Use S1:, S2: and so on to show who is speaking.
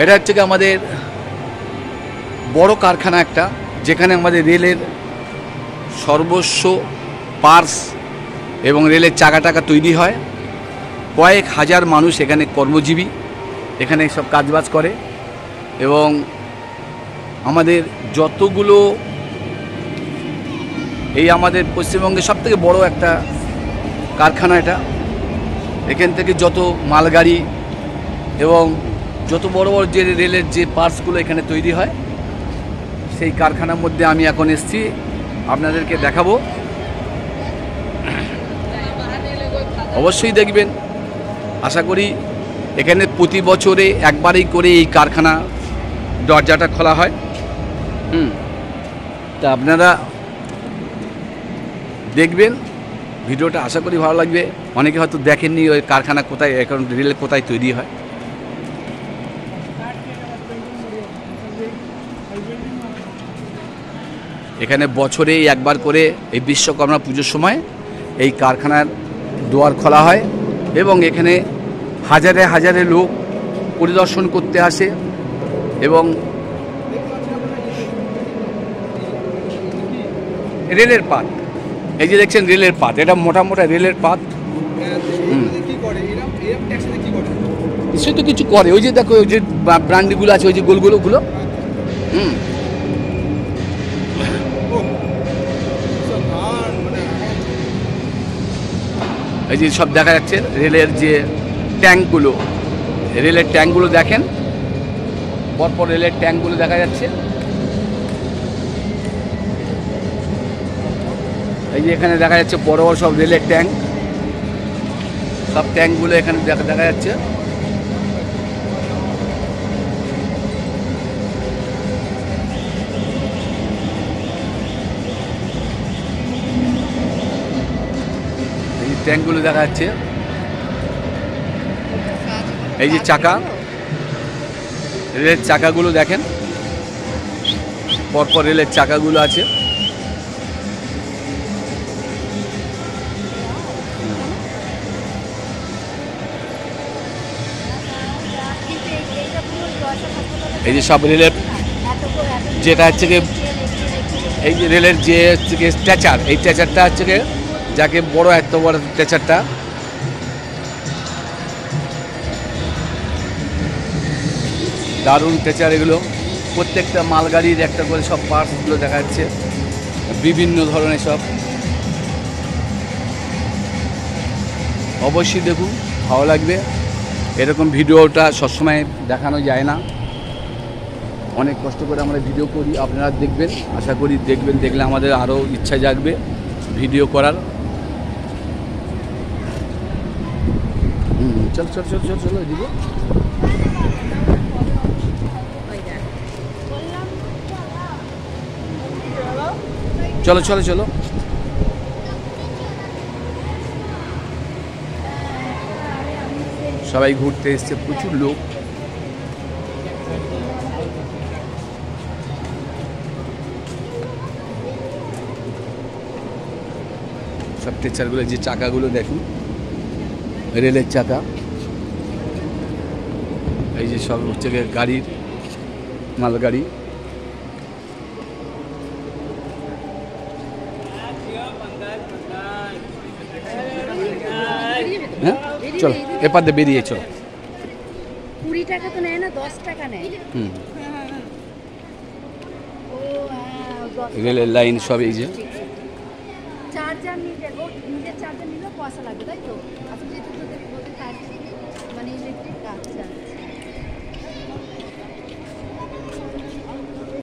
S1: এটা হচ্ছে কি আমাদের বড় কারখানা একটা, যেখানে আমাদের রেলের সর্বস্ব পার্টস এবং রেলের চাকা টাকা তৈরি হয়। কয়েক হাজার মানুষ এখানে কর্মজীবী, এখানে সব কাজবাজ করে। এবং আমাদের যতগুলো এই আমাদের পশ্চিমবঙ্গের সবথেকে বড় একটা কারখানা এটা। এখান থেকে যত মালগাড়ি এবং যত বড় বড় যে রেলের যে পার্টসগুলো এখানে তৈরি হয়, সেই কারখানার মধ্যে আমি এখন এসেছি, আপনাদেরকে দেখাবো। অবশ্যই দেখবেন। আশা করি এখানে প্রতি বছরে একবারই করে এই কারখানা দরজাটা খোলা হয়। তা আপনারা দেখবেন ভিডিওটা, আশা করি ভালো লাগবে। অনেকে হয়তো দেখেননি ওই কারখানা কোথায়, এখন রেল কোথায় তৈরি হয়। এখানে বছরে একবার করে এই বিশ্বকর্মা পুজোর সময় এই কারখানার দুয়ার খোলা হয় এবং এখানে হাজারে হাজারে লোক পরিদর্শন করতে আসে। এবং রেলের পাত, এই যে দেখছেন রেলের পাত, এটা মোটা মোটা রেলের পাত। নিশ্চয়ই তো কিছু করে, ওই যে দেখো ওই যে ব্র্যান্ডগুলো আছে, ওই যে গোলগুলোগুলো। এই যে সব দেখা যাচ্ছে রেলের যে ট্যাঙ্কগুলো, রেলের ট্যাঙ্কগুলো দেখেন, পরপর রেলের ট্যাঙ্কগুলো দেখা যাচ্ছে। এই যে এখানে দেখা যাচ্ছে বড় বড় সব রেলের ট্যাঙ্ক, সব ট্যাঙ্কগুলো এখানে দেখা যাচ্ছে। এই যে ট্যাঙ্কগুলো দেখা যাচ্ছে, এই যে চাকা, রেলের চাকাগুলো দেখেন, পরপর রেলের চাকাগুলো আছে। এই যে সব রেলের যেটা হচ্ছে কি, এই যে রেলের যে হচ্ছে কি স্ট্যাচার, এই স্ট্যাচারটা হচ্ছে কি যাকে বড় এত বড় স্ট্যাচারটা, দারুণ স্ট্যাচার এগুলো। প্রত্যেকটা মালগাড়ির একটা করে সব পার্টসগুলো দেখা যাচ্ছে, বিভিন্ন ধরনের সব। অবশ্যই দেখুন, ভালো লাগবে। এরকম ভিডিওটা সবসময় দেখানো যায় না, অনেক কষ্ট করে আমরা ভিডিও করি, আপনারা দেখবেন, আশা করি দেখবেন। দেখলে আমাদের আরও ইচ্ছা জাগবে ভিডিও করার। চল চল চল চল চলো এদিকে। চলো চলো চলো। সবাই ঘুরতে এসছে, প্রচুর লোক। সব স্ট্রেচারগুলো, যে চাকাগুলো দেখুন, রেলের চাকা। এই যে সব হচ্ছে গাড়ির মালগাড়ি। হ্যাঁ চলো, এপার দিয়ে বেরিয়ে চলো।
S2: 20 টাকা তো নেয় না, 10 টাকা নেয়।
S1: রেলের লাইন সব। এই যে
S2: চার্জার নিতে, নিজের চার্জার নিলেও পয়সা লাগবে, তাই তো? আচ্ছা, যেহেতু তোদের বলতে চার্জ